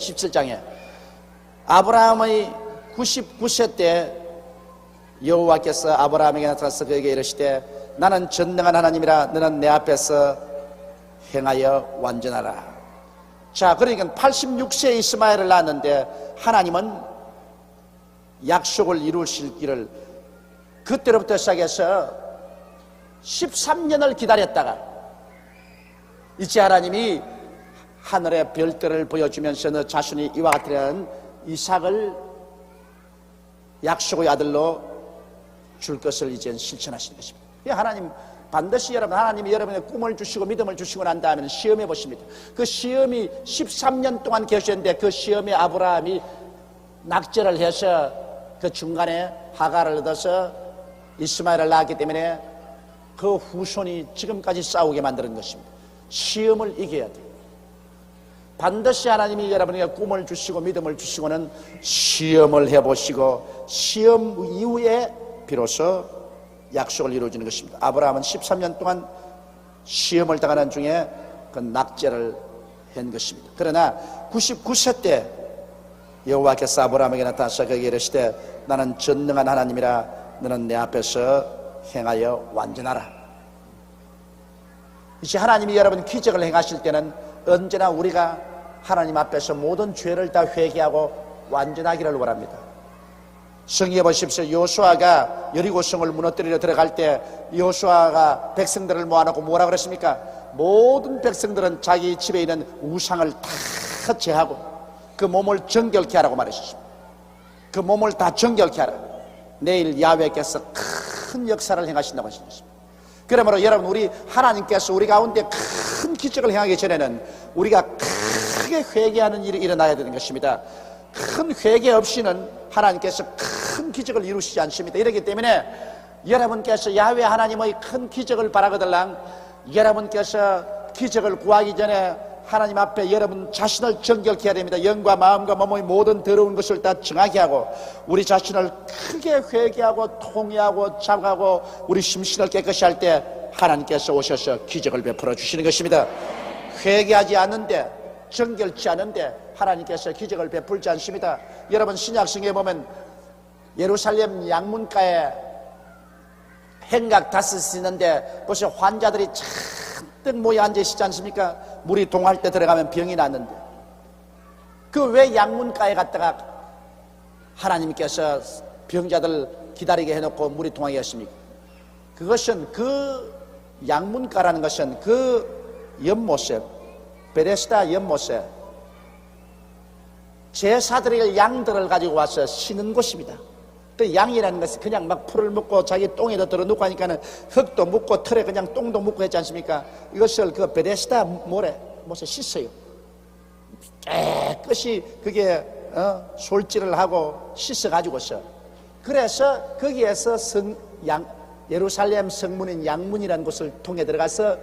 17장에 아브라함의 99세 때 여호와께서 아브라함에게 나타나서 그에게 이르시되 나는 전능한 하나님이라 너는 내 앞에서 행하여 완전하라. 자, 그러니까 86세에 이스마엘을 낳았는데 하나님은 약속을 이루실 길을 그때로부터 시작해서 13년을 기다렸다가 이제 하나님이 하늘의 별들을 보여주면서 너 자신이 이와 같으려는 이삭을 약속의 아들로 줄 것을 이제 실천하시는 것입니다. 하나님 반드시 하나님이 여러분의 꿈을 주시고 믿음을 주시고 난 다음에는 시험해 보십니다. 그 시험이 13년 동안 계셨는데 그 시험에 아브라함이 낙제를 해서 그 중간에 하갈을 얻어서 이스마엘을 낳았기 때문에 그 후손이 지금까지 싸우게 만드는 것입니다. 시험을 이겨야 돼요. 반드시 하나님이 여러분에게 꿈을 주시고 믿음을 주시고는 시험을 해보시고 시험 이후에 비로소 약속을 이루어지는 것입니다. 아브라함은 13년 동안 시험을 당하는 중에 그 낙제를 한 것입니다. 그러나 99세 때 여호와께서 아브라함에게 나타나서 그에게 이르시되 나는 전능한 하나님이라 너는 내 앞에서 행하여 완전하라. 이제 하나님이 여러분 기적을 행하실 때는 언제나 우리가 하나님 앞에서 모든 죄를 다 회개하고 완전하기를 원합니다. 성경에 보십시오. 여호수아가 여리고성을 무너뜨리려 들어갈 때 여호수아가 백성들을 모아놓고 뭐라 그랬습니까? 모든 백성들은 자기 집에 있는 우상을 다 제하고 그 몸을 정결케 하라고 말했습니다. 그 몸을 다 정결케 하라. 내일 야훼께서 큰 역사를 행하신다고 하셨습니다. 그러므로 여러분 우리 하나님께서 우리 가운데 큰 기적을 행하기 전에는 우리가 크게 회개하는 일이 일어나야 되는 것입니다. 큰 회개 없이는 하나님께서 큰 기적을 이루시지 않습니다. 이렇기 때문에 여러분께서 야훼 하나님의 큰 기적을 바라거들랑 여러분께서 기적을 구하기 전에 하나님 앞에 여러분 자신을 정결케 해야 됩니다. 영과 마음과 몸의 모든 더러운 것을 다 정하게 하고 우리 자신을 크게 회개하고 통회하고 자각하고 우리 심신을 깨끗이 할 때 하나님께서 오셔서 기적을 베풀어 주시는 것입니다. 회개하지 않는데 정결치 않은데 하나님께서 기적을 베풀지 않습니다. 여러분 신약성경에 보면 예루살렘 양문가에 행각 다섯이 있는데 벌써 환자들이 잔뜩 모여 앉아 있지 않습니까? 물이 동할 때 들어가면 병이 났는데 그 왜 양문가에 갔다가 하나님께서 병자들 기다리게 해놓고 물이 동하게 했습니까? 그것은 그 양문가라는 것은 그 연못에 베데스다 연못에 제사드릴 양들을 가지고 와서 쉬는 곳입니다. 그 양이라는 것은 그냥 막 풀을 먹고 자기 똥에다 들어놓고 하니까는 흙도 묻고 털에 그냥 똥도 묻고 했지 않습니까? 이것을 그 베데스다 못에 씻어요. 깨끗이 그게 솔질을 하고 씻어가지고서 그래서 거기에서 예루살렘 성문인 양문이라는 곳을 통해 들어가서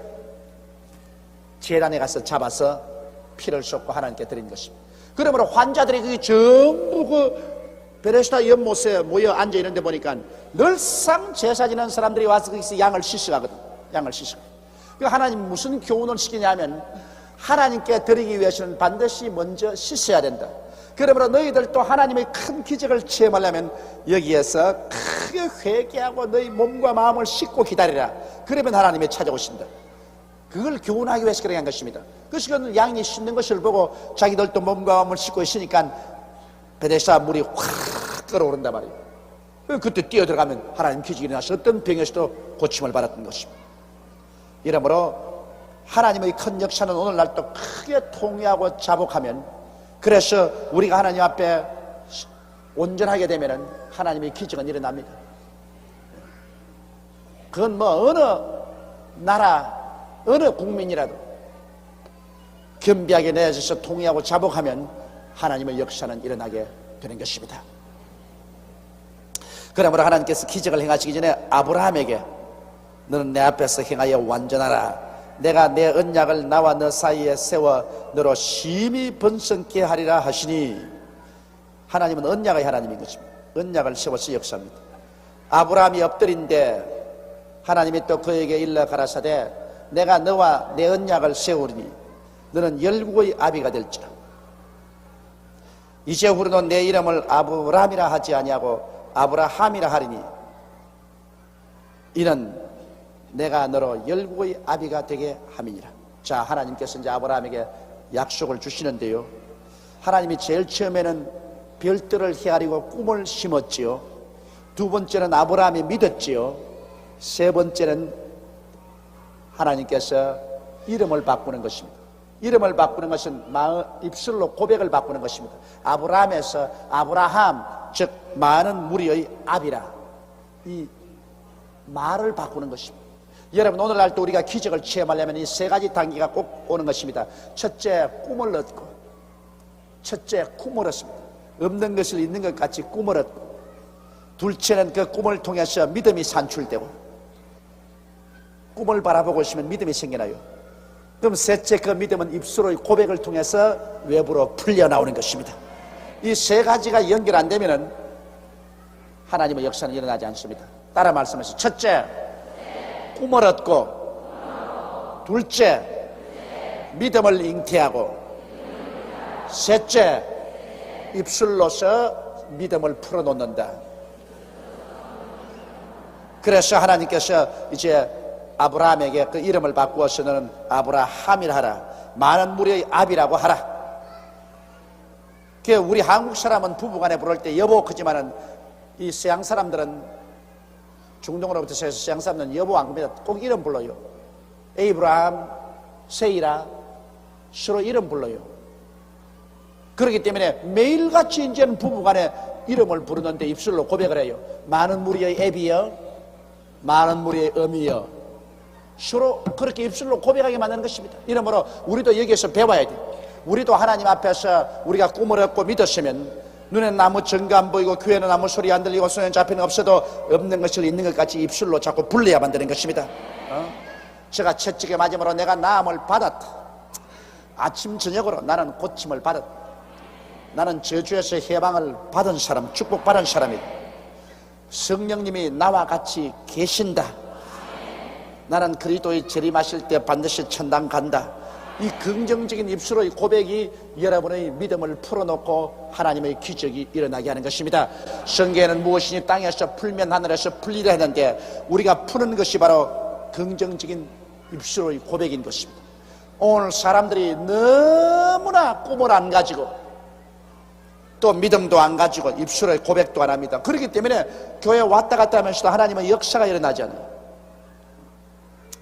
제단에 가서 잡아서 피를 쏟고 하나님께 드린 것입니다. 그러므로 환자들이 그게 전부 그 베데스다 연못에 모여 앉아 있는데 보니까 늘상 제사 지는 사람들이 와서 거기서 양을 씻어가거든. 양을 씻어. 그 하나님 무슨 교훈을 시키냐면 하나님께 드리기 위해서는 반드시 먼저 씻어야 된다. 그러므로 너희들도 하나님의 큰 기적을 체험하려면 여기에서 크게 회개하고 너희 몸과 마음을 씻고 기다리라. 그러면 하나님이 찾아오신다. 그걸 교훈하기 위해서 그렇게 한 것입니다. 그래서 그 양이 씻는 것을 보고 자기들도 몸과 마음을 씻고 있으니까 베데스다 물이 확 끓어오른단 말이에요. 그때 뛰어들어가면 하나님 기적이 일어나서 어떤 병에서도 고침을 받았던 것입니다. 이러므로 하나님의 큰 역사는 오늘날도 크게 통회하고 자복하면 그래서 우리가 하나님 앞에 온전하게 되면 하나님의 기적은 일어납니다. 그건 뭐 어느 나라 어느 국민이라도 겸비하게 내어져서 통회하고 자복하면 하나님의 역사는 일어나게 되는 것입니다. 그러므로 하나님께서 기적을 행하시기 전에 아브라함에게 너는 내 앞에서 행하여 완전하라. 내가 내 언약을 나와 너 사이에 세워 너로 심히 번성케 하리라 하시니 하나님은 언약의 하나님인 것입니다. 언약을 세워서 역사합니다. 아브라함이 엎드린데 하나님이 또 그에게 일러 가라사대 내가 너와 내 언약을 세우리니 너는 열국의 아비가 될지라. 이제후로는 내 이름을 아브람이라 하지 아니하고 아브라함이라 하리니 이는 내가 너로 열국의 아비가 되게 함이니라. 자, 하나님께서 이제 아브라함에게 약속을 주시는데요, 하나님이 제일 처음에는 별들을 헤아리고 꿈을 심었지요. 두 번째는 아브라함이 믿었지요. 세 번째는 하나님께서 이름을 바꾸는 것입니다. 이름을 바꾸는 것은 입술로 고백을 바꾸는 것입니다. 아브라함에서 아브라함, 즉 많은 무리의 아비라, 이 말을 바꾸는 것입니다. 여러분, 오늘날 또 우리가 기적을 체험하려면 이 세 가지 단계가 꼭 오는 것입니다. 첫째, 꿈을 얻고, 첫째, 꿈을 얻습니다. 없는 것을 있는 것 같이 꿈을 얻고, 둘째는 그 꿈을 통해서 믿음이 산출되고, 꿈을 바라보고 있으면 믿음이 생겨나요. 그럼 셋째, 그 믿음은 입술의 고백을 통해서 외부로 풀려나오는 것입니다. 이 세 가지가 연결 안 되면은 하나님의 역사는 일어나지 않습니다. 따라 말씀하시죠. 첫째, 꿈을 얻고, 둘째, 믿음을 잉태하고, 셋째, 입술로서 믿음을 풀어놓는다. 그래서 하나님께서 이제 아브라함에게 그 이름을 바꾸어서 너는 아브라함이라 하라, 많은 무리의 아비라고 하라. 그 우리 한국 사람은 부부간에 부를 때 여보 그지만은 이 서양 사람들은, 중동으로부터 서양 사람들은 여보 안 부릅니다. 꼭 이름 불러요. 에이브라함, 세이라, 서로 이름 불러요. 그렇기 때문에 매일같이 이제는 부부간에 이름을 부르는데 입술로 고백을 해요. 많은 무리의 애비여, 많은 무리의 어미여. 서로 그렇게 입술로 고백하게 만드는 것입니다. 이러므로 우리도 여기에서 배워야 돼요. 우리도 하나님 앞에서 우리가 꿈을 얻고 믿었으면, 눈에는 아무 증거 안 보이고 귀에는 아무 소리 안 들리고 손에 잡히는 없어도 없는 것을 있는 것 같이 입술로 자꾸 불러야만 되는 것입니다. 제가 채찍에 맞음으로 내가 나음을 받았다. 아침 저녁으로 나는 고침을 받았다. 나는 저주에서 해방을 받은 사람, 축복받은 사람이다. 성령님이 나와 같이 계신다. 나는 그리스도의 재림하실 때 반드시 천당 간다. 이 긍정적인 입술의 고백이 여러분의 믿음을 풀어놓고 하나님의 기적이 일어나게 하는 것입니다. 성경에는 무엇이니 땅에서 풀면 하늘에서 풀리라 했는데, 우리가 푸는 것이 바로 긍정적인 입술의 고백인 것입니다. 오늘 사람들이 너무나 꿈을 안 가지고 또 믿음도 안 가지고 입술의 고백도 안 합니다. 그렇기 때문에 교회 왔다 갔다 하면서도 하나님의 역사가 일어나지 않아요.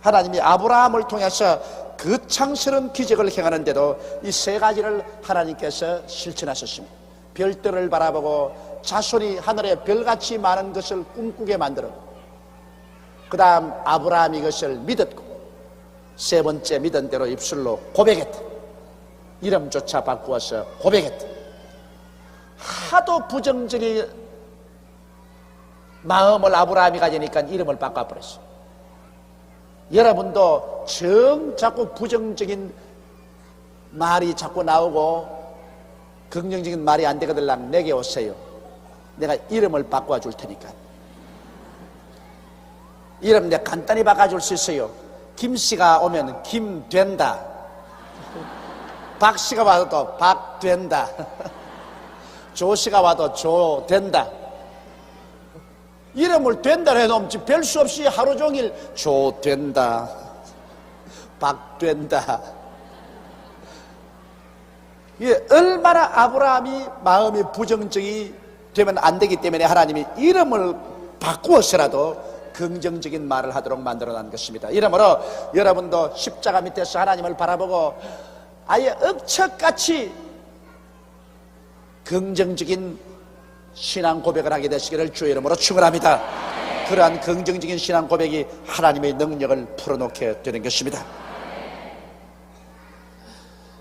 하나님이 아브라함을 통해서 그 창스러운 기적을 행하는데도 이 세 가지를 하나님께서 실천하셨습니다. 별들을 바라보고 자손이 하늘에 별같이 많은 것을 꿈꾸게 만들어, 그 다음 아브라함이 이것을 믿었고, 세 번째 믿은 대로 입술로 고백했다. 이름조차 바꾸어서 고백했다. 하도 부정적인 마음을 아브라함이 가지니까 이름을 바꿔버렸어요. 여러분도 자꾸 부정적인 말이 자꾸 나오고 긍정적인 말이 안 되거든 내게 오세요. 내가 이름을 바꿔줄 테니까. 이름 내가 간단히 바꿔줄 수 있어요. 김씨가 오면 김된다. 박씨가 와도 또 박된다. 조씨가 와도 조된다. 이름을 된다 해놓으면 별 수 없이 하루 종일 조된다, 박된다. 이게 얼마나 아브라함이 마음이 부정적이 되면 안 되기 때문에 하나님이 이름을 바꾸어서라도 긍정적인 말을 하도록 만들어놓은 것입니다. 이러므로 여러분도 십자가 밑에서 하나님을 바라보고 아예 억척같이 긍정적인 신앙 고백을 하게 되시기를 주의 이름으로 축원합니다. 그러한 긍정적인 신앙 고백이 하나님의 능력을 풀어놓게 되는 것입니다.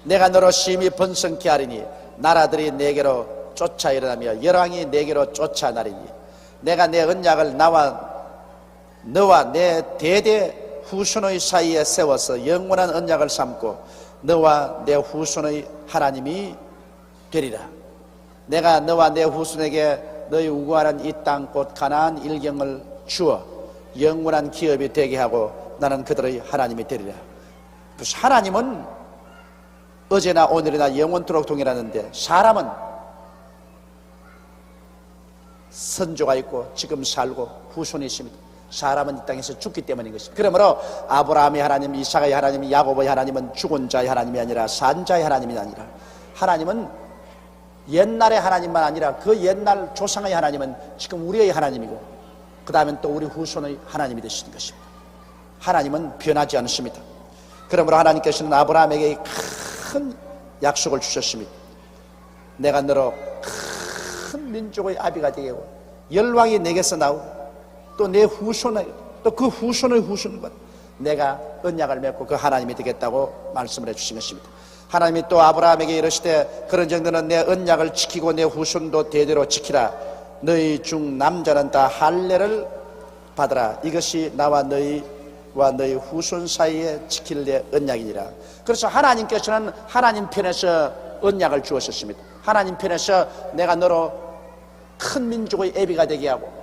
내가 너로 심히 번성케 하리니 나라들이 내게로 쫓아 일어나며 열왕이 내게로 쫓아나리니 내가 내 언약을 너와 내 대대 후손의 사이에 세워서 영원한 언약을 삼고 너와 내 후손의 하나님이 되리라. 내가 너와 내 후손에게 너희 우구하는 이 땅 곧 가나안 일경을 주어 영원한 기업이 되게 하고 나는 그들의 하나님이 되리라. 그래서 하나님은 어제나 오늘이나 영원토록 동일하는데 사람은 선조가 있고 지금 살고 후손이 있습니다. 사람은 이 땅에서 죽기 때문인 것입니다. 그러므로 아브라함의 하나님, 이삭의 하나님, 야곱의 하나님은 죽은 자의 하나님이 아니라 산 자의 하나님이 아니라, 하나님은 옛날의 하나님만 아니라 그 옛날 조상의 하나님은 지금 우리의 하나님이고 그 다음엔 또 우리 후손의 하나님이 되시는 것입니다. 하나님은 변하지 않습니다. 그러므로 하나님께서는 아브라함에게 큰 약속을 주셨습니다. 내가 너로 큰 민족의 아비가 되게 하고 열왕이 내게서 나오고 또 내 후손의 또 그 후손의 후손과 내가 언약을 맺고 그 하나님이 되겠다고 말씀을 해주신 것입니다. 하나님이 또 아브라함에게 이르시되 그런즉 너는 내 언약을 지키고 내 후손도 대대로 지키라. 너희 중 남자는 다 할례를 받으라. 이것이 나와 너희와 너희 후손 사이에 지킬 내 언약이니라. 그래서 하나님께서는 하나님 편에서 언약을 주었습니다. 하나님 편에서 내가 너로 큰 민족의 애비가 되게 하고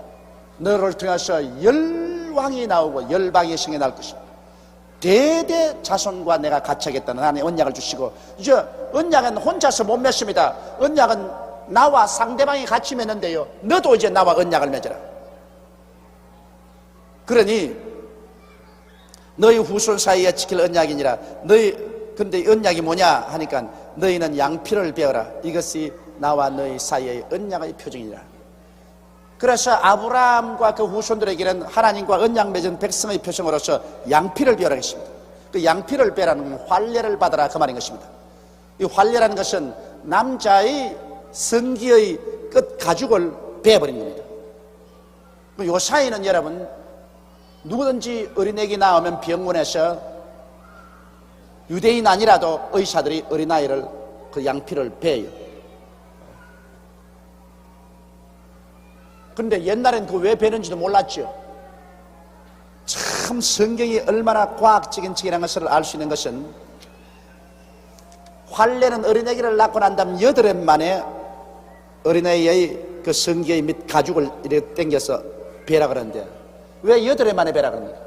너를 통해서 열왕이 나오고 열방이 생겨날 것이다. 대대 자손과 내가 같이 하겠다는 하나님의 언약을 주시고, 이제 언약은 혼자서 못 맺습니다. 언약은 나와 상대방이 같이 맺는데요, 너도 이제 나와 언약을 맺어라. 그러니 너희 후손 사이에 지킬 언약이니라. 근데 언약이 뭐냐 하니까 너희는 양피를 베어라. 이것이 나와 너희 사이의 언약의 표징이라. 그래서 아브라함과 그 후손들에게는 하나님과 언약 맺은 백성의 표징으로서 양피를 베어라 했습니다. 그 양피를 베라는 건 환례를 받아라 그 말인 것입니다. 이 환례라는 것은 남자의 성기의 끝 가죽을 베어버린 겁니다. 요 사이는 여러분, 누구든지 어린애기 낳으면 병원에서 유대인 아니라도 의사들이 어린아이를 그 양피를 베어요. 그런데 옛날엔 그 왜 베는지도 몰랐죠. 참 성경이 얼마나 과학적인 책이라는 것을 알 수 있는 것은, 환례는 어린애기를 낳고 난 다음 8해 만에 어린애의 그 성기의 밑 가죽을 이렇게 당겨서 베라 그러는데, 왜 8해 만에 베라 그럽니까?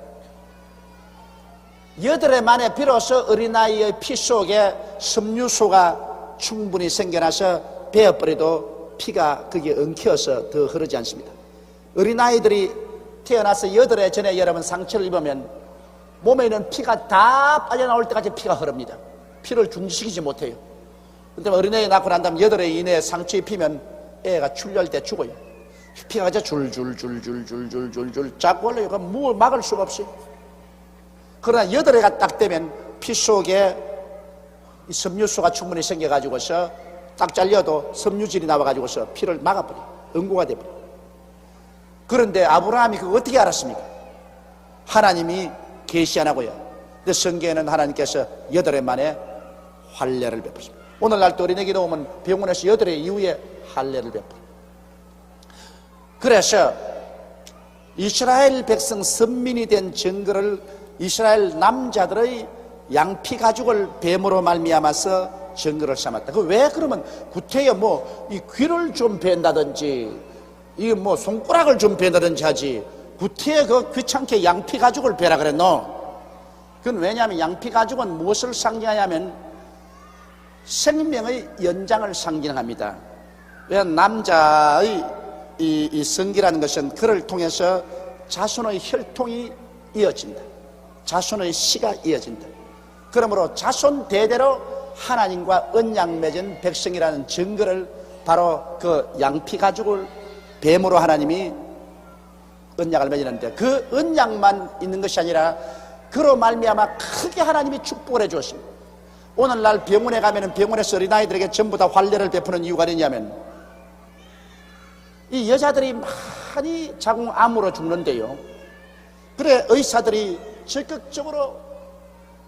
8해 만에 비로소 어린아이의 피 속에 섬유소가 충분히 생겨나서 베어버려도 피가 거기에 엉켜서 더 흐르지 않습니다. 어린아이들이 태어나서 8해 전에 여러분 상처를 입으면 몸에 있는 피가 다 빠져나올 때까지 피가 흐릅니다. 피를 중지시키지 못해요. 그런데 어린애가 낳고 난 다음 8해 이내에 상처 입히면 애가 출혈 때 죽어요. 피가 가져 줄줄줄줄줄줄줄줄 자꾸 올라요. 그럼 뭘 막을 수가 없어요. 그러나 8해가 딱 되면 피 속에 이 섬유소가 충분히 생겨가지고서 딱 잘려도 섬유질이 나와가지고서 피를 막아버려. 응고가 돼버려. 그런데 아브라함이 그거 어떻게 알았습니까? 하나님이 계시 안 하고요. 근데 성경에는 하나님께서 8해 만에 환례를 베푸십니다. 오늘날 또 어린애기도 오면 병원에서 8해 이후에 환례를 베풀어요. 그래서 이스라엘 백성 선민이 된 증거를 이스라엘 남자들의 양피 가죽을 뱀으로 말미암아서 증거를 삼았다. 그 왜 그러면 구태여 뭐 이 귀를 좀 벤다든지 이 뭐 손가락을 좀 벤다든지 하지 구태여 그 귀찮게 양피 가죽을 베라 그랬노? 그건 왜냐하면 양피 가죽은 무엇을 상징하냐면 생명의 연장을 상징합니다. 왜 남자의 이 성기라는 것은 그를 통해서 자손의 혈통이 이어진다. 자손의 씨가 이어진다. 그러므로 자손 대대로 하나님과 언약 맺은 백성이라는 증거를 바로 그 양피 가죽을 뱀으로 하나님이 언약을 맺었는데, 그 언약만 있는 것이 아니라 그로 말미암아 크게 하나님이 축복을 해 주었습니다. 오늘날 병원에 가면 병원에서 어린아이들에게 전부 다 환례를 베푸는 이유가 뭐냐면, 이 여자들이 많이 자궁암으로 죽는데요, 그래 의사들이 적극적으로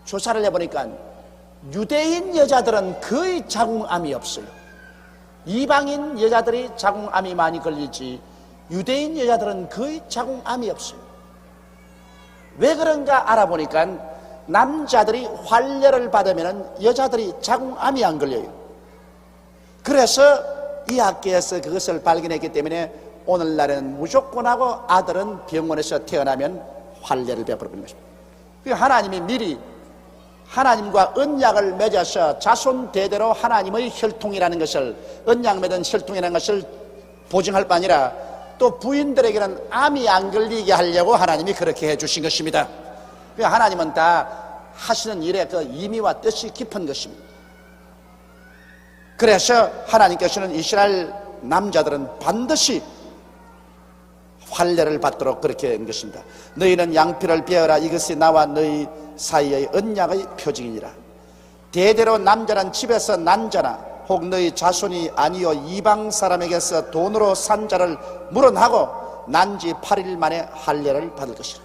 조사를 해보니까 유대인 여자들은 거의 자궁암이 없어요. 이방인 여자들이 자궁암이 많이 걸리지 유대인 여자들은 거의 자궁암이 없어요. 왜 그런가 알아보니까 남자들이 환례를 받으면 여자들이 자궁암이 안 걸려요. 그래서 이 학계에서 그것을 발견했기 때문에 오늘날은 무조건하고 아들은 병원에서 태어나면 환례를 베풀어버린 것입니다. 하나님이 미리 하나님과 언약을 맺어서 자손 대대로 하나님의 혈통이라는 것을, 언약 맺은 혈통이라는 것을 보증할 뿐 아니라 또 부인들에게는 암이 안 걸리게 하려고 하나님이 그렇게 해주신 것입니다. 하나님은 다 하시는 일에 그 의미와 뜻이 깊은 것입니다. 그래서 하나님께서는 이스라엘 남자들은 반드시 할례를 받도록 그렇게 한 것입니다. 너희는 양피를 베어라. 이것이 나와 너희 사이의 언약의 표징이니라. 대대로 남자는 집에서 난 자나 혹 너희 자손이 아니요 이방 사람에게서 돈으로 산 자를 물어나고 난 지 8일 만에 할례를 받을 것이라.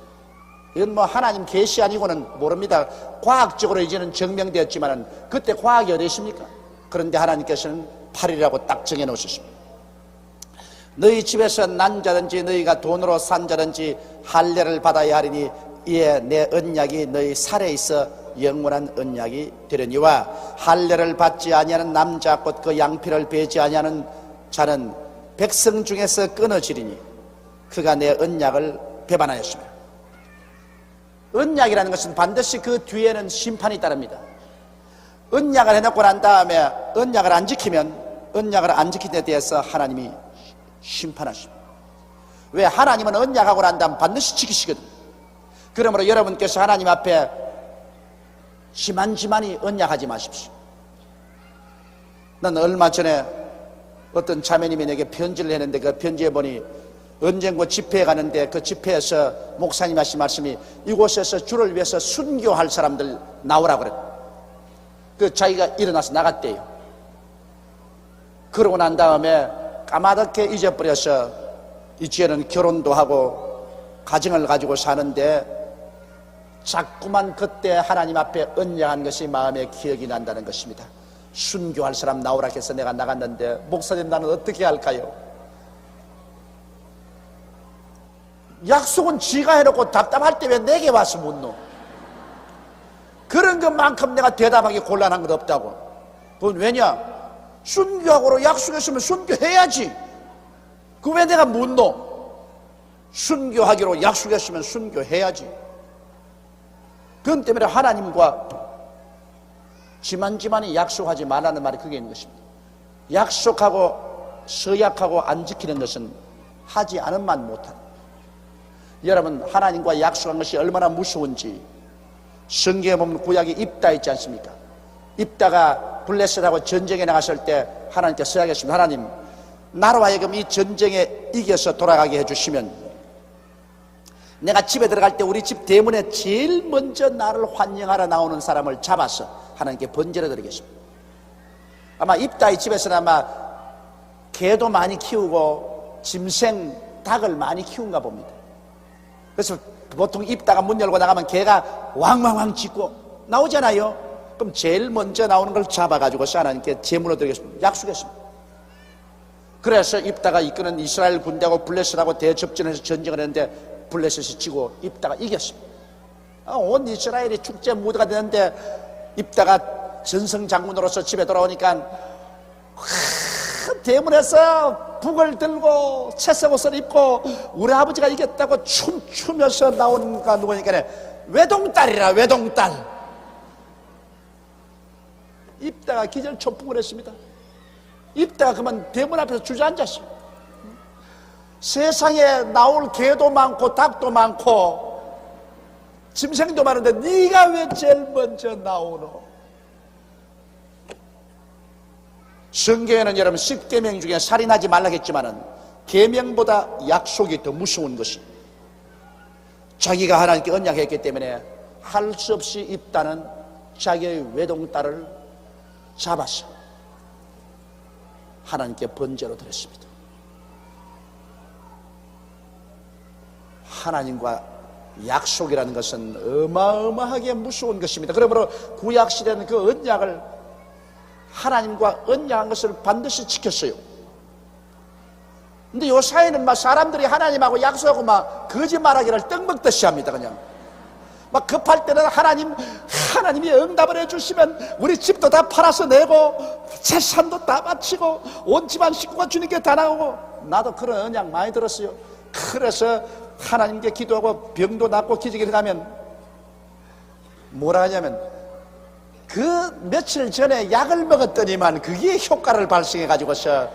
이건 뭐 하나님 계시 아니고는 모릅니다. 과학적으로 이제는 증명되었지만은 그때 과학이 어디 있습니까? 그런데 하나님께서는 8일이라고 딱 정해 놓으셨습니다. 너희 집에서 난 자든지 너희가 돈으로 산 자든지 할례를 받아야 하리니 이에 내 언약이 너희 살에 있어 영원한 언약이 되려니와 할례를 받지 아니하는 남자 곧 그 양피를 베지 아니하는 자는 백성 중에서 끊어지리니 그가 내 언약을 배반하였습니다. 언약이라는 것은 반드시 그 뒤에는 심판이 따릅니다. 언약을 해놓고 난 다음에 언약을 안 지킨 데 대해서 하나님이 심판하십니다. 왜? 하나님은 언약하고 난 다음 반드시 지키시거든요. 그러므로 여러분께서 하나님 앞에 지만지만이 언약하지 마십시오. 난 얼마 전에 어떤 자매님이 내게 편지를 했는데 그 편지에 보니 언젠가 집회에 가는데 그 집회에서 목사님 하신 말씀이 이곳에서 주를 위해서 순교할 사람들 나오라고 그랬고 그 자기가 일어나서 나갔대요. 그러고 난 다음에 까마득히 잊어버려서 이제는 결혼도 하고 가정을 가지고 사는데 자꾸만 그때 하나님 앞에 언약한 것이 마음에 기억이 난다는 것입니다. 순교할 사람 나오라 해서 내가 나갔는데 목사님 나는 어떻게 할까요? 약속은 지가 해놓고 답답할 때 왜 내게 와서 묻노? 그런 것만큼 내가 대답하기 곤란한 것 없다고. 그건 왜냐? 순교하고로 약속했으면 순교해야지. 그 왜 내가 묻노? 순교하기로 약속했으면 순교해야지. 그것 때문에 하나님과 지만지만이 약속하지 말라는 말이 그게 있는 것입니다. 약속하고 서약하고 안 지키는 것은 하지 않은 만 못하는. 여러분, 하나님과 약속한 것이 얼마나 무서운지 성경에 보면 구약에 입다 있지 않습니까? 입다가 블레셋하고 전쟁에 나갔을 때 하나님께 서약했습니다. 하나님, 나로 하여금 이 전쟁에 이겨서 돌아가게 해주시면 내가 집에 들어갈 때 우리 집 대문에 제일 먼저 나를 환영하러 나오는 사람을 잡아서 하나님께 번제를 드리겠습니다. 아마 입다의 집에서는 아마 개도 많이 키우고 짐승, 닭을 많이 키운가 봅니다. 그래서 보통 입다가 문 열고 나가면 개가 왕왕왕 짖고 나오잖아요. 그럼 제일 먼저 나오는 걸 잡아가지고서 하나님께 제물로 드리겠습니다. 약속했습니다. 그래서 입다가 이끄는 이스라엘 군대하고 블레셋하고 대접전에서 전쟁을 했는데 블레셋이 지고 입다가 이겼습니다. 온 이스라엘이 축제 무드가 되는데 입다가 전성장군으로서 집에 돌아오니까 대문에서 북을 들고 채색옷을 입고 우리 아버지가 이겼다고 춤추면서 나오는가 누구니까 외동딸이라. 외동딸. 입다가 기절초풍을 했습니다. 입다가 그만 대문 앞에서 주저앉았어요. 세상에 나올 개도 많고 닭도 많고 짐승도 많은데 네가 왜 제일 먼저 나오노? 성경에는 여러분 10계명 중에 살인하지 말라겠지만은 계명보다 약속이 더 무서운 것이 자기가 하나님께 언약했기 때문에 할 수 없이 입다는 자기의 외동딸을 잡았어 하나님께 번제로 드렸습니다. 하나님과 약속이라는 것은 어마어마하게 무서운 것입니다. 그러므로 구약시대는 그 언약을 하나님과 언약한 것을 반드시 지켰어요. 근데 요 사이는 막 사람들이 하나님하고 약속하고 막 거짓말하기를 떡먹듯이 합니다. 그냥 막 급할 때는 하나님이 응답을 해주시면 우리 집도 다 팔아서 내고 재산도 다 바치고 온 집안 식구가 주님께 다 나오고. 나도 그런 언약 많이 들었어요. 그래서 하나님께 기도하고 병도 낫고 기적이 일어나면 뭐라 하냐면 그 며칠 전에 약을 먹었더니만 그게 효과를 발생해 가지고서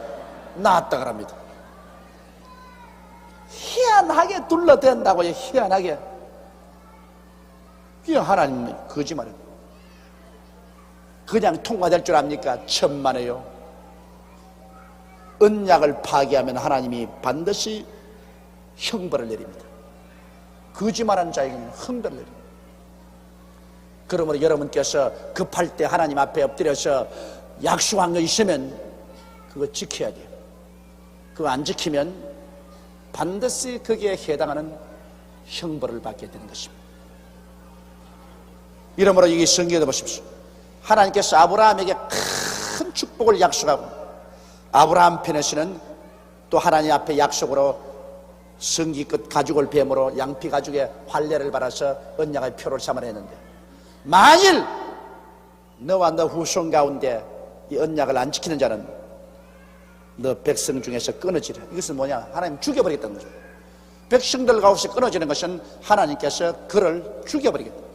나았다 그럽니다. 희한하게 둘러댄다고요. 희한하게. 그게 하나님의 거짓말입니다. 그냥 통과될 줄 압니까? 천만에요. 언약을 파기하면 하나님이 반드시 형벌을 내립니다. 거짓말한 자에게는 형벌을 내립니다. 그러므로 여러분께서 급할 때 하나님 앞에 엎드려서 약속한 거 있으면 그거 지켜야 돼요. 그거 안 지키면 반드시 거기에 해당하는 형벌을 받게 되는 것입니다. 이러므로 여기 성경에 보십시오. 하나님께서 아브라함에게 큰 축복을 약속하고 아브라함 편에서는 또 하나님 앞에 약속으로 성기끝 가죽을 뱀으로 양피 가죽에 활례를 받아서 언약의 표를 삼으라 했는데, 만일 너와 너 후손 가운데 이 언약을 안 지키는 자는 너 백성 중에서 끊어지라. 이것은 뭐냐? 하나님 죽여버리겠다는 거죠. 백성들 가운데 끊어지는 것은 하나님께서 그를 죽여버리겠다.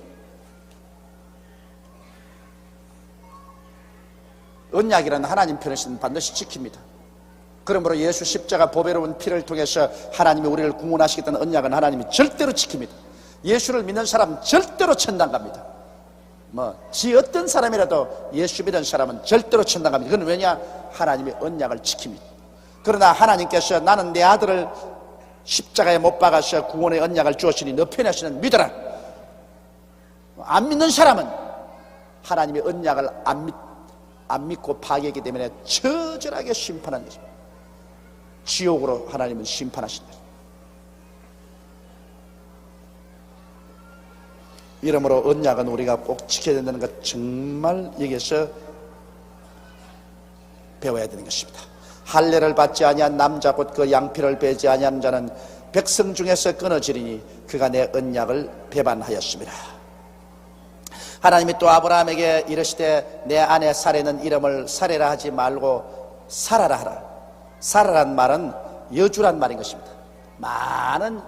언약이라는 하나님 편에서는 반드시 지킵니다. 그러므로 예수 십자가 보배로운 피를 통해서 하나님이 우리를 구원하시겠다는 언약은 하나님이 절대로 지킵니다. 예수를 믿는 사람은 절대로 천당 갑니다. 지 어떤 사람이라도 예수 믿는 사람은 절대로 천당 갑니다. 그건 왜냐? 하나님이 언약을 지킵니다. 그러나 하나님께서 나는 내 아들을 십자가에 못 박아서 구원의 언약을 주었으니 너 편에서는 믿어라. 안 믿는 사람은 하나님의 언약을 안 믿고 파괴했기 때문에 처절하게 심판한 것입니다. 지옥으로 하나님은 심판하신다. 이러므로 언약은 우리가 꼭 지켜야 된다는 것 정말 여기에서 배워야 되는 것입니다. 할례를 받지 아니한 남자 곧 그 양피를 베지 아니한 자는 백성 중에서 끊어지리니 그가 내 언약을 배반하였습니다. 하나님이 또 아브라함에게 이르시되 내 아내 사레는 이름을 사레라 하지 말고 사라라 하라. 사라란 말은 여주란 말인 것입니다. 많은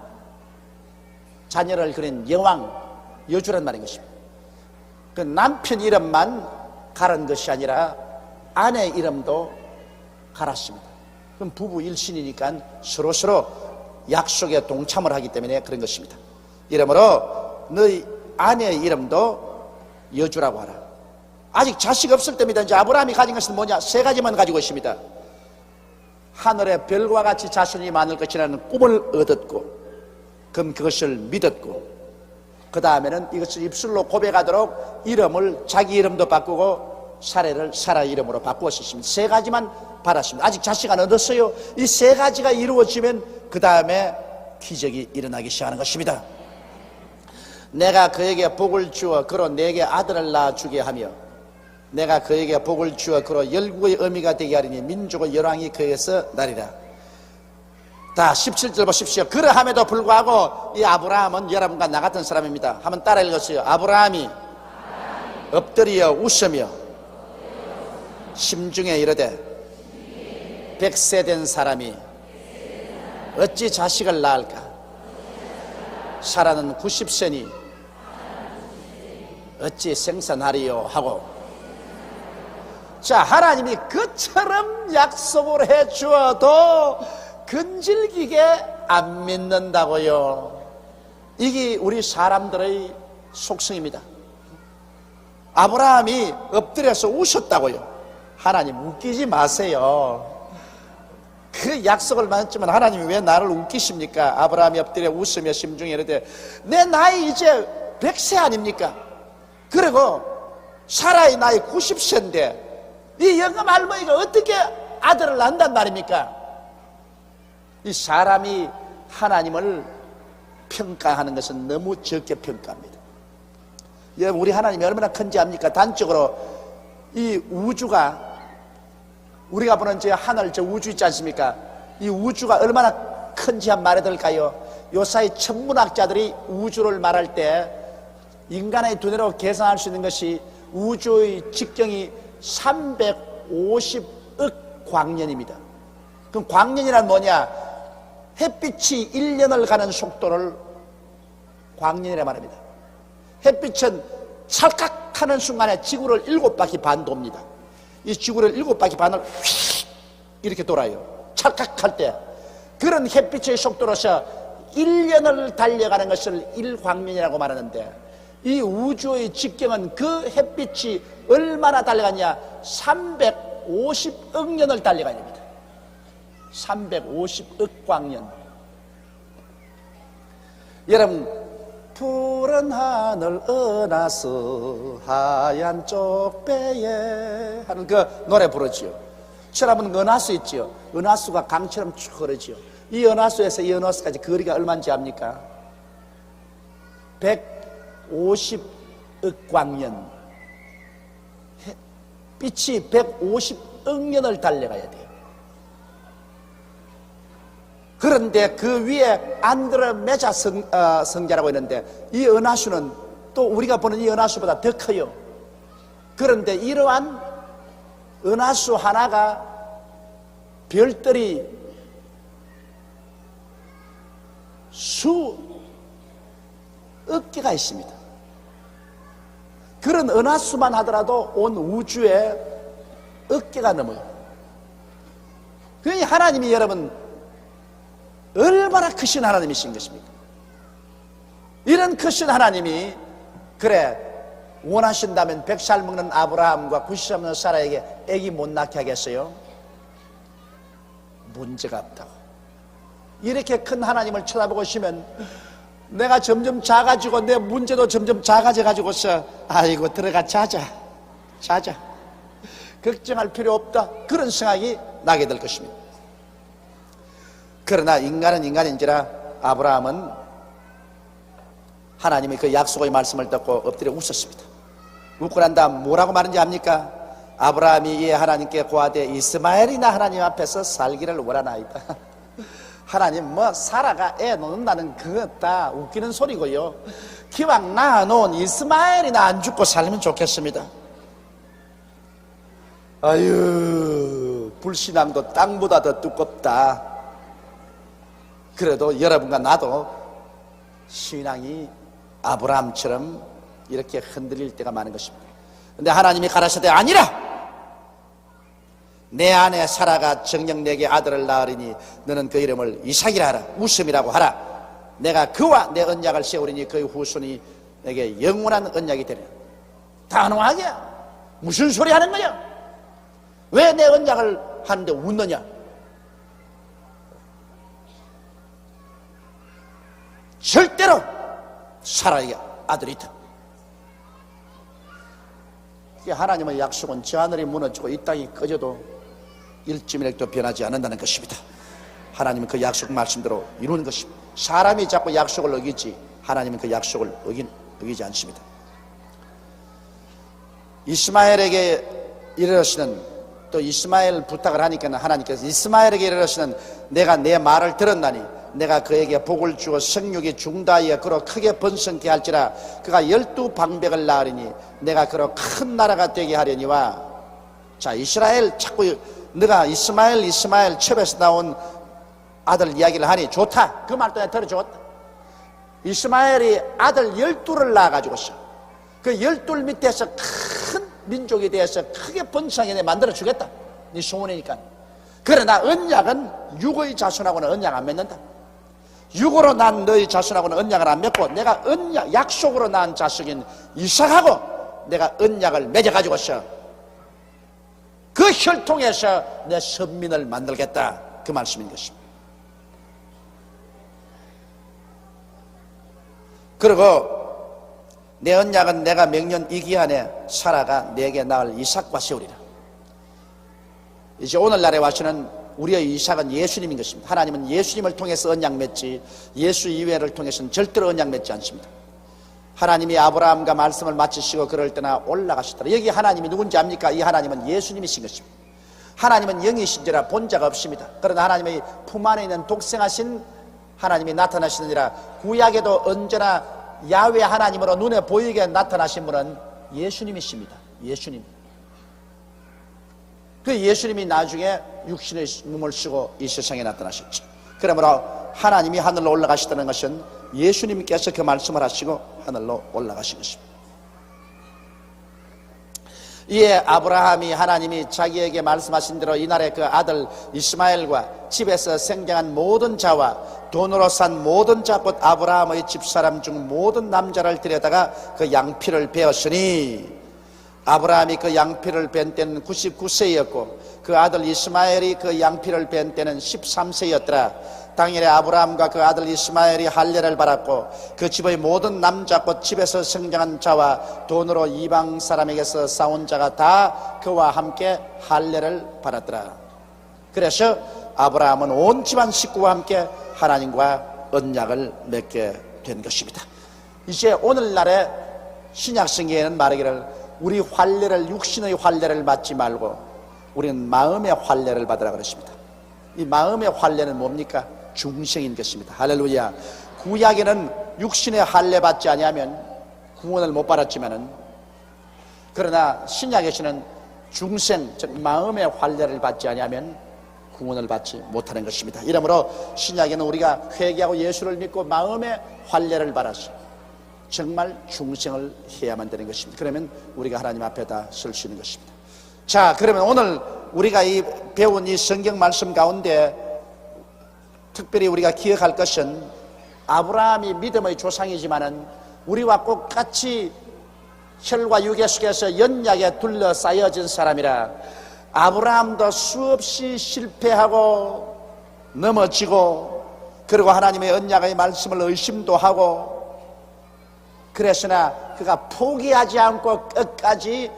자녀를 그린 여왕 여주란 말인 것입니다. 그 남편 이름만 가른 것이 아니라 아내 이름도 갈았습니다. 그럼 부부 일신이니까 서로 약속에 동참을 하기 때문에 그런 것입니다. 이러므로 너희 아내의 이름도 여주라고 하라. 아직 자식 없을 때입니다. 이제 아브라함이 가진 것은 뭐냐? 세 가지만 가지고 있습니다. 하늘의 별과 같이 자손이 많을 것이라는 꿈을 얻었고, 그럼 그것을 믿었고, 그 다음에는 이것을 입술로 고백하도록 이름을 자기 이름도 바꾸고 사례를 사라 이름으로 바꾸었습니다. 세 가지만 받았습니다. 아직 자식 안 얻었어요. 이 세 가지가 이루어지면 그 다음에 기적이 일어나기 시작하는 것입니다. 내가 그에게 복을 주어 그로 내게 아들을 낳아주게 하며 내가 그에게 복을 주어 그로 열국의 어미가 되게 하리니 민족의 열왕이 그에게서 나리라. 다 17절 보십시오. 그러함에도 불구하고 이 아브라함은 여러분과 나 같은 사람입니다. 한번 따라 읽었어요. 아브라함이 엎드려 웃으며 심중에 이르되 100세 된 사람이 어찌 자식을 낳을까? 사라는 90세니 어찌 생산하리요 하고, 자, 하나님이 그처럼 약속을 해 주어도 근질기게 안 믿는다고요. 이게 우리 사람들의 속성입니다. 아브라함이 엎드려서 우셨다고요. 하나님 웃기지 마세요. 그 약속을 받았지만 하나님이 왜 나를 웃기십니까? 아브라함이 엎드려 웃으며 심중에 이르되 내 나이 이제 100세 아닙니까? 그리고 사라의 나이 90세인데 이 영감 할머니가 어떻게 아들을 낳는단 말입니까? 이 사람이 하나님을 평가하는 것은 너무 적게 평가합니다. 여러분, 우리 하나님이 얼마나 큰지 압니까? 단적으로 이 우주가, 우리가 보는 저 하늘, 저 우주 있지 않습니까? 이 우주가 얼마나 큰지 한번 말해드릴까요? 요사이 천문학자들이 우주를 말할 때 인간의 두뇌로 계산할 수 있는 것이 우주의 직경이 350억 광년입니다. 그럼 광년이란 뭐냐? 햇빛이 1년을 가는 속도를 광년이라 말합니다. 햇빛은 찰칵하는 순간에 지구를 7바퀴 반 돕니다. 이 지구를 7바퀴 반을 휙 이렇게 돌아요. 찰칵할 때. 그런 햇빛의 속도로서 1년을 달려가는 것을 1광년이라고 말하는데, 이 우주의 직경은 그 햇빛이 얼마나 달려가냐? 350억 년을 달려가야 됩니다. 350억 광년. 여러분, 푸른 하늘 은하수 하얀 쪽배에 하는 그 노래 부르지요. 여러분, 은하수 있지요. 은하수가 강처럼 쭉 흐르지요. 이 은하수에서 이 은하수까지 거리가 얼마인지 압니까? 150억 광년. 빛이 150억 년을 달려가야 돼요. 그런데 그 위에 안드로메다 성자라고 있는데, 이 은하수는 또 우리가 보는 이 은하수보다 더 커요. 그런데 이러한 은하수 하나가 별들이 수억 개가 있습니다. 그런 은하수만 하더라도 온 우주에 억 개가 넘어요. 그러니 하나님이 여러분 얼마나 크신 하나님이신 것입니까? 이런 크신 하나님이 그래 원하신다면 100살 먹는 아브라함과 90살 먹는 사라에게 애기 못 낳게 하겠어요? 문제가 없다고. 이렇게 큰 하나님을 쳐다보시면 내가 점점 작아지고 내 문제도 점점 작아져가지고서 아이고 들어가 자자 걱정할 필요 없다, 그런 생각이 나게 될 것입니다. 그러나 인간은 인간인지라 아브라함은 하나님이 그 약속의 말씀을 듣고 엎드려 웃었습니다. 웃고 난 다음 뭐라고 말하는지 압니까? 아브라함이 이에 하나님께 고하되 이스마엘이나 하나님 앞에서 살기를 원하나이다. 하나님 뭐 사라가 애 놓는다는 그거 다 웃기는 소리고요, 기왕 낳아놓은 이스마엘이나 안 죽고 살면 좋겠습니다. 아유, 불신앙도 땅보다 더 두껍다. 그래도 여러분과 나도 신앙이 아브라함처럼 이렇게 흔들릴 때가 많은 것입니다. 근데 하나님이 가라사대 아니라 내 아내 사라가 정녕 내게 아들을 낳으리니 너는 그 이름을 이삭이라 하라, 웃음이라고 하라. 내가 그와 내 언약을 세우리니 그의 후손이 내게 영원한 언약이 되리라. 단호하게 무슨 소리 하는 거야? 왜 내 언약을 하는데 웃느냐? 절대로 사라에게 아들이 있다. 하나님의 약속은 저 하늘이 무너지고 이 땅이 꺼져도 일주일도 변하지 않는다는 것입니다. 하나님은 그 약속 말씀대로 이루는 것입니다. 사람이 자꾸 약속을 어기지 하나님은 그 약속을 어기지 않습니다. 이스마엘에게 이르시는, 또 이스마엘 부탁을 하니까 하나님께서 이스마엘에게 이르시는 내가 내 말을 들었나니 내가 그에게 복을 주어 생육이 중다하여 그로 크게 번성케 할지라. 그가 12방백을 낳으리니 내가 그로 큰 나라가 되게 하려니와. 자, 이스라엘 자꾸 너가 이스마엘 첩에서 나온 아들 이야기를 하니 좋다. 그 말도 내가 들어줬다. 이스마엘이 아들 12를 낳아가지고서 그 12 밑에서 큰 민족이 되어서 크게 번성하게 만들어 주겠다. 네 소원이니까. 그러나 언약은 육의 자손하고는 언약 안 맺는다. 육으로 난 너희 자손하고는 언약을 안 맺고 내가 언약, 약속으로 낳은 자식인 이삭하고 내가 언약을 맺어가지고서 그 혈통에서 내 선민을 만들겠다, 그 말씀인 것입니다. 그리고 내 언약은 내가 명년 이 기한에 사라가 내게 낳을 이삭과 세우리라. 이제 오늘날에 와서는 우리의 이삭은 예수님인 것입니다. 하나님은 예수님을 통해서 언약 맺지 예수 이외를 통해서는 절대로 언약 맺지 않습니다. 하나님이 아브라함과 말씀을 마치시고 그럴 때나 올라가시더라. 여기 하나님이 누군지 압니까? 이 하나님은 예수님이신 것입니다. 하나님은 영이신지라 본자가 없습니다. 그러나 하나님의 품 안에 있는 독생하신 하나님이 나타나시느니라. 구약에도 언제나 야훼 하나님으로 눈에 보이게 나타나신 분은 예수님이십니다. 예수님. 그 예수님이 나중에 육신의 몸을 쓰고 이 세상에 나타나셨죠. 그러므로 하나님이 하늘로 올라가시다는 것은 예수님께서 그 말씀을 하시고 하늘로 올라가신 것입니다. 이에 아브라함이 하나님이 자기에게 말씀하신 대로 이날에 그 아들 이스마엘과 집에서 생장한 모든 자와 돈으로 산 모든 자 곧 아브라함의 집사람 중 모든 남자를 데려다가 그 양피를 베었으니 아브라함이 그 양피를 벤 때는 99세였고 그 아들 이스마엘이 그 양피를 벤 때는 13세였더라. 당일에 아브라함과 그 아들 이스마엘이 할례를 받았고 그 집의 모든 남자 곧 집에서 생장한 자와 돈으로 이방 사람에게서 싸운 자가 다 그와 함께 할례를 받았더라. 그래서 아브라함은 온 집안 식구와 함께 하나님과 언약을 맺게 된 것입니다. 이제 오늘날의 신약성경에는 말하기를 우리 할례를 육신의 할례를 받지 말고 우리는 마음의 할례를 받으라 그랬습니다. 이 마음의 할례는 뭡니까? 중생인 것입니다. 할렐루야. 구약에는 육신의 할례 받지 아니하면 구원을 못 받았지만은 그러나 신약에서는 중생 즉 마음의 할례를 받지 아니하면 구원을 받지 못하는 것입니다. 이러므로 신약에는 우리가 회개하고 예수를 믿고 마음의 할례를 받아서 정말 중생을 해야만 되는 것입니다. 그러면 우리가 하나님 앞에다 설 수 있는 것입니다. 자, 그러면 오늘 우리가 이 배운 이 성경 말씀 가운데 특별히 우리가 기억할 것은 아브라함이 믿음의 조상이지만은 우리와 똑같이 혈과 육의 속에서 연약에 둘러싸여진 사람이라 아브라함도 수없이 실패하고 넘어지고 그리고 하나님의 언약의 말씀을 의심도 하고 그랬으나 그가 포기하지 않고 끝까지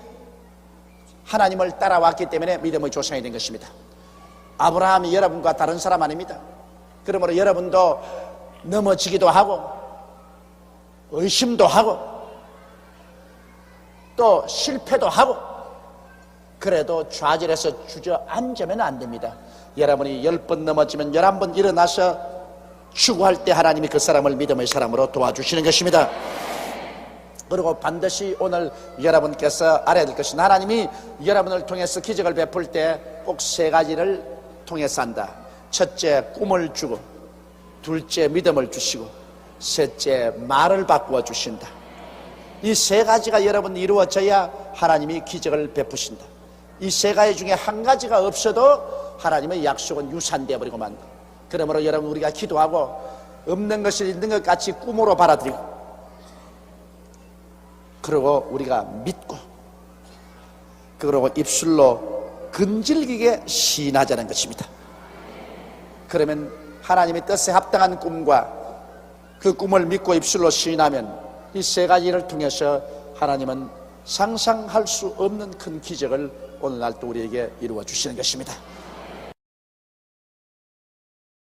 하나님을 따라왔기 때문에 믿음의 조상이 된 것입니다. 아브라함이 여러분과 다른 사람 아닙니다. 그러므로 여러분도 넘어지기도 하고 의심도 하고 또 실패도 하고 그래도 좌절해서 주저앉으면 안 됩니다. 여러분이 10번 넘어지면 11번 일어나서 추구할 때 하나님이 그 사람을 믿음의 사람으로 도와주시는 것입니다. 그리고 반드시 오늘 여러분께서 알아야 될 것은 하나님이 여러분을 통해서 기적을 베풀 때 꼭 3가지를 통해서 한다. 첫째 꿈을 주고 둘째 믿음을 주시고 셋째 말을 바꾸어 주신다. 이 3가지가 여러분 이루어져야 하나님이 기적을 베푸신다. 이 3가지 중에 한 가지가 없어도 하나님의 약속은 유산되어 버리고 만다. 그러므로 여러분 우리가 기도하고 없는 것을 있는 것 같이 꿈으로 받아들이고 그리고 우리가 믿고 그리고 입술로 근질기게 시인하자는 것입니다. 그러면 하나님의 뜻에 합당한 꿈과 그 꿈을 믿고 입술로 시인하면 이 3가지를 통해서 하나님은 상상할 수 없는 큰 기적을 오늘날 또 우리에게 이루어 주시는 것입니다.